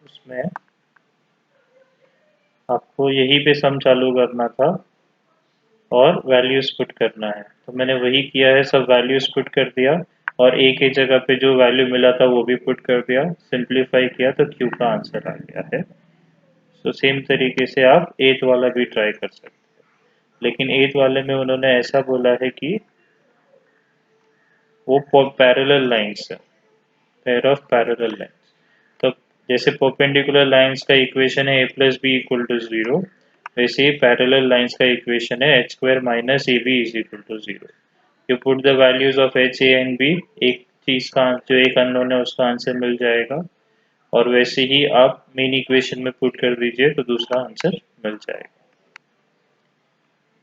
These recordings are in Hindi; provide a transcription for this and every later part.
उसमें आपको यहीं पे सम चालू करना था और वैल्यूज पुट करना है। तो मैंने वही किया है, सब वैल्यूज पुट कर दिया और एक ही जगह पे जो वैल्यू मिला था वो भी पुट कर दिया, सिंप्लीफाई किया तो क्यू का आंसर आ गया है। तो सेम तरीके से आप एथ वाला भी ट्राई कर सकते हैं, लेकिन एथ वाले में उन्होंने ऐसा बोला है कि वो पैरेलल लाइंस है, पेयर ऑफ पैरेलल लाइंस। तो जैसे परपेंडिकुलर लाइंस का इक्वेशन है a plus b equal to 0, वैसे ही पैरेलल लाइंस का इक्वेशन है h square minus a b is equal to 0। You put the values of h a and b, एक चीज का जो एक अननोन है उसका आंसर मिल जाएगा, और वैसे ही आप मेन इक्वेशन में पुट कर दीजिए तो दूसरा आंसर मिल जाएगा।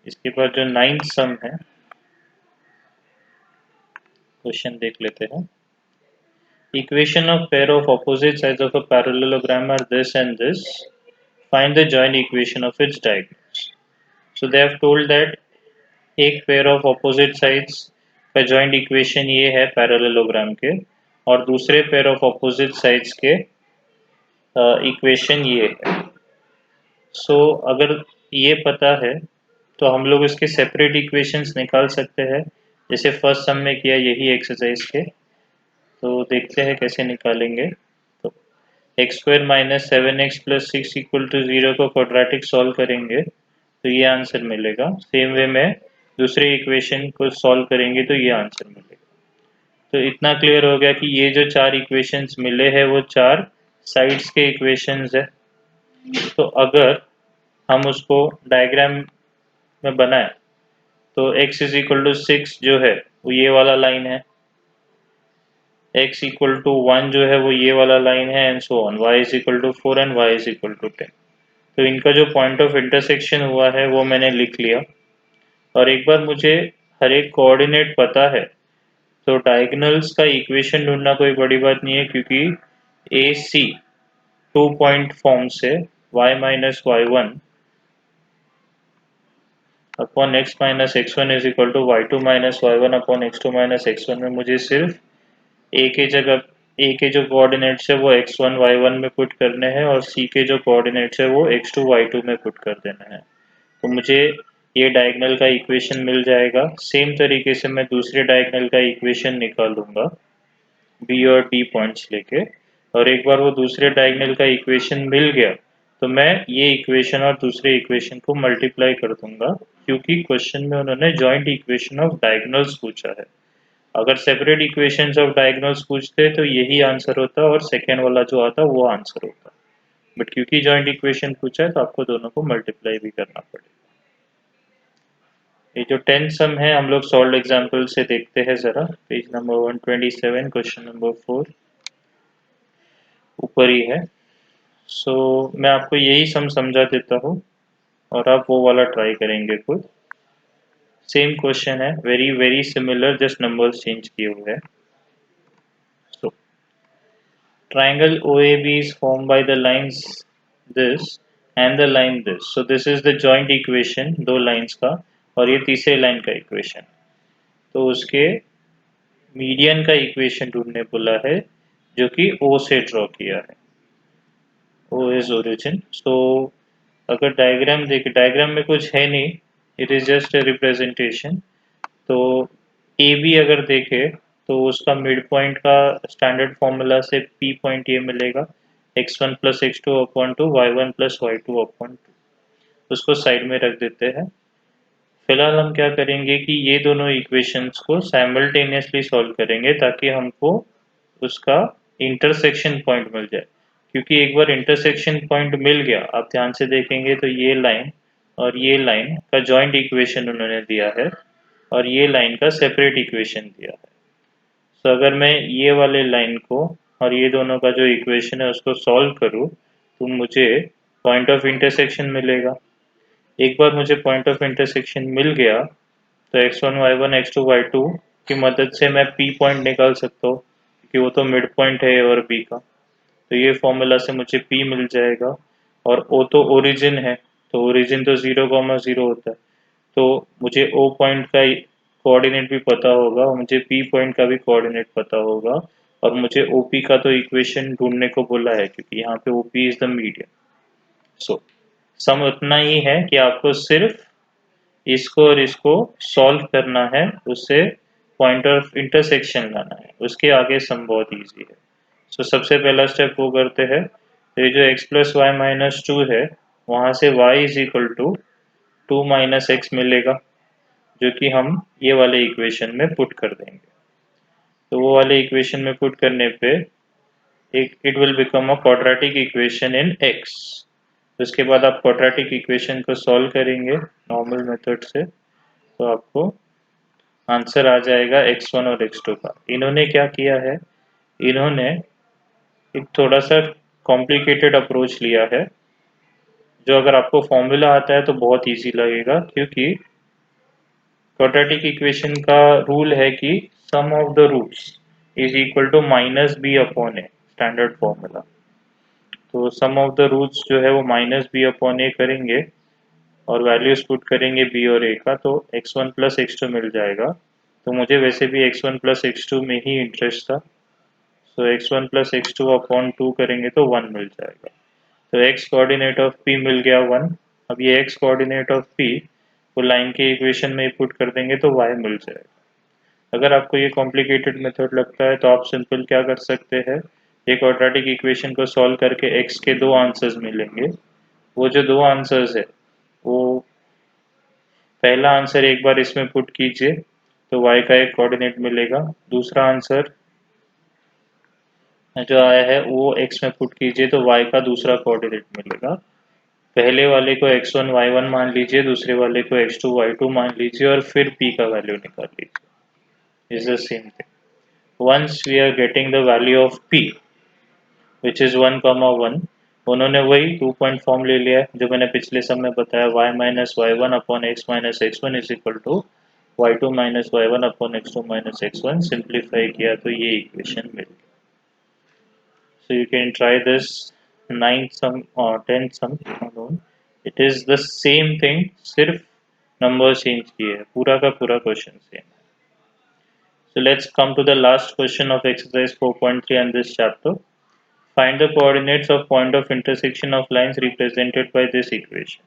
इसके बाद जो 9th सम है, क्वेश्चन देख लेते हैं। Equation of pair of opposite sides of a parallelogram are this and this. Find the joint equation of its diagonals. So they have told that एक पेयर ऑफ ऑपोजिट साइड्स का जॉइंट इक्वेशन ये है पैरेललोग्राम के, और दूसरे पेयर ऑफ ऑपोजिट साइड्स के इक्वेशन ये है। सो अगर ये पता है तो हम लोग इसके सेपरेट इक्वेशंस निकाल सकते हैं, जैसे फर्स्ट सम में किया यही एक्सरसाइज के। तो देखते हैं कैसे निकालेंगे। तो x square minus 7x plus 6 equal to 0 को क्वाड्रेटिक सॉल्व करेंगे तो ये आंसर मिलेगा। सेम वे में दूसरे इक्वेशन को सॉल्व करेंगे तो ये आंसर मिलेगा। तो इतना क्लियर हो गया कि ये जो चार इक्वेशंस मिले हैं वो चार साइड्स के इक्वेशंस है। तो अगर हम उसको डायग्राम में बनाए तो x इज इक्वल टू 6 जो है वो ये वाला लाइन है, x इक्वल टू 1 जो है वो ये वाला लाइन है, and so on. y is equal to 4 and y is equal to 10। तो इनका जो पॉइंट ऑफ इंटरसेक्शन हुआ है वो मैंने लिख लिया। और एक बार मुझे हर एक कोऑर्डिनेट पता है तो डायगोनल्स का इक्वेशन ढूंढना कोई बड़ी बात नहीं है, क्योंकि ए सी 2 पॉइंट फॉर्म से y minus y one upon x minus x one is equal to y two minus y one upon x two minus x one में मुझे सिर्फ ए के जगह ए के जो कोऑर्डिनेट्स है वो x1 y1 में पुट करने हैं और c के जो कोऑर्डिनेट्स है वो x2 y2 में पुट कर देना है। तो मुझे ये डायगोनल का इक्वेशन मिल जाएगा। सेम तरीके से मैं दूसरे डायगोनल का इक्वेशन निकालूंगा b और d पॉइंट्स लेके, और एक बार वो दूसरे डायगोनल का इक्वेशन मिल गया तो मैं ये इक्वेशन और दूसरे इक्वेशन को मल्टीप्लाई कर दूंगा, क्योंकि क्वेश्चन में उन्होंने जॉइंट इक्वेशन ऑफ डायगोनल्स पूछा है। अगर सेपरेट इक्वेशंस ऑफ डायगोनल्स पूछते तो यही आंसर होता और सेकेंड वाला जो आता वो आंसर होता, बट क्योंकि जॉइंट इक्वेशन पूछा है तो आपको दोनों को मल्टीप्लाई भी करना पड़ेगा। ये जो 10 सम है हम लोग सॉल्व एग्जांपल से देखते हैं जरा। पेज नंबर 127 क्वेश्चन नंबर 4 ऊपर ही है। सो मैं आपको यही सम समझा देता हूँ और आप वो वाला ट्राई करेंगे खुद। सेम क्वेश्चन है, very very similar, just numbers change किए हुए हैं। सो triangle OAB is formed by the lines this and the line this. So this is the joint equation दो lines का, और ये तीसरे लाइन का इक्वेशन। तो उसके मीडियन का इक्वेशन ढूंढने बोला है जो कि O से ड्रॉ किया है। O is origin। So अगर डायग्राम देखे, डायग्राम में कुछ है नहीं, इट इज जस्ट रिप्रेजेंटेशन। तो ए बी अगर देखे तो उसका मिड पॉइंट का स्टैंडर्ड फॉर्मूला से पी पॉइंट ये मिलेगा x1 plus x two upon two y one plus y two upon two. उसको साइड में रख देते हैं। फिलहाल हम क्या करेंगे कि ये दोनों इक्वेशंस को साइमल्टेनियसली सॉल्व करेंगे ताकि हमको उसका इंटरसेक्शन पॉइंट मिल जाए, क्योंकि एक बार इंटरसेक्शन पॉइंट मिल गया, आप ध्यान से देखेंगे तो ये लाइन और ये लाइन का जॉइंट इक्वेशन उन्होंने दिया है और ये लाइन का सेपरेट इक्वेशन दिया है। तो अगर मैं ये वाले लाइन को और ये दोनों का जो इक्वेशन है उसको सॉल्व करूँ तो मुझे पॉइंट ऑफ इंटरसेक्शन मिलेगा। एक बार मुझे पॉइंट ऑफ इंटरसेक्शन मिल गया तो x1 y1 x2 y2 की मदद से मैं p पॉइंट निकाल सकता हूँ, क्योंकि वो तो मिड पॉइंट है a और b का। तो ये फॉर्मूला से मुझे p मिल जाएगा, और o तो ओरिजिन है, तो ओरिजिन तो 0,0 होता है। तो मुझे o पॉइंट का कोऑर्डिनेट भी पता होगा और मुझे p पॉइंट का भी कोऑर्डिनेट पता होगा, और मुझे ओपी का तो इक्वेशन ढूंढने को बोला है क्योंकि यहाँ पे ओपी इज द मीडियन। सो सम उतना ही है कि आपको सिर्फ इसको और इसको सॉल्व करना है, उससे पॉइंट ऑफ इंटरसेक्शन लाना है, उसके आगे सम बहुत इजी है। सो सबसे पहला स्टेप वो करते हैं, तो ये जो x plus y minus two है वहाँ से y is equal to two minus x मिलेगा, जो कि हम ये वाले इक्वेशन में पुट कर देंगे। तो वो वाले इक्वेशन में पुट करने पे एक it will become a quadratic equation in x। उसके बाद आप क्वाड्रेटिक इक्वेशन को सॉल्व करेंगे नॉर्मल मेथड से, तो आपको आंसर आ जाएगा x1 और x2 का। इन्होंने क्या किया है, इन्होंने एक थोड़ा सा कॉम्प्लिकेटेड अप्रोच लिया है, जो अगर आपको फॉर्मूला आता है तो बहुत इजी लगेगा, क्योंकि क्वाड्रेटिक इक्वेशन का रूल है कि sum of the roots is equal to minus b upon a, standard formula. तो सम ऑफ द रूट्स जो है वो माइनस बी अपॉन ए करेंगे और वैल्यूज पुट करेंगे बी और ए का, तो x1 प्लस x2 मिल जाएगा। तो मुझे वैसे भी x1 प्लस x2 में ही इंटरेस्ट था, तो x1 प्लस x2 अपॉन 2 करेंगे तो 1 मिल जाएगा। तो x कोऑर्डिनेट ऑफ p मिल गया 1। अब ये x कोऑर्डिनेट ऑफ p को लाइन के इक्वेशन में पुट कर देंगे तो y मिल जाएगा। अगर आपको ये कॉम्प्लिकेटेड मेथड लगता है तो आप सिंपल क्या कर सकते हैं, ये क्वाड्रेटिक इक्वेशन को सॉल्व करके x के दो आंसर्स मिलेंगे। वो जो दो आंसर्स है, वो पहला आंसर एक बार इसमें पुट कीजिए तो y का एक कोऑर्डिनेट मिलेगा, दूसरा आंसर जो आया है वो x में पुट कीजिए तो y का दूसरा कोऑर्डिनेट मिलेगा। पहले वाले को x1 y1 मान लीजिए, दूसरे वाले को x2 y2 मान लीजिए और फिर p का वैल्यू निकाल लीजिए। Is the same thing. Once we are getting the value of p which is 1,1, उन्होंने वही 2 पॉइंट फॉर्म ले लिया है जो मैंने पिछले सब में बताया, y minus y1 upon x minus x1 is equal to y2 minus y1 upon x2 minus x1। Simplify किया तो ये इक्वेशन मिल गई। So you can try this 9th sum or 10th sum alone. It is the same thing, सिर्फ नंबर चेंज किए हैं, पूरा का पूरा क्वेश्चन सेम है। So let's come to the last question of exercise 4.3 and this chapter. Find the coordinates of point of intersection of lines represented by this equation.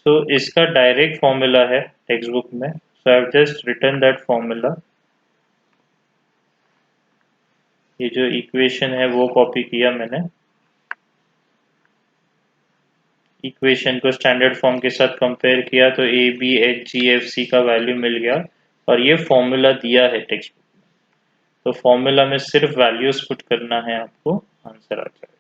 So इसका डायरेक्ट फॉर्मूला है टेक्स्ट बुक में, so I have just written that formula. ये जो इक्वेशन है वो कॉपी किया मैंने, इक्वेशन को स्टैंडर्ड फॉर्म के साथ कंपेयर किया तो a b h g f c का वैल्यू मिल गया और ये फॉर्मूला दिया है टेक्स्ट बुक में। तो फॉर्मूला में सिर्फ वैल्यूज पुट करना है, आपको आंसर आ जाएगा।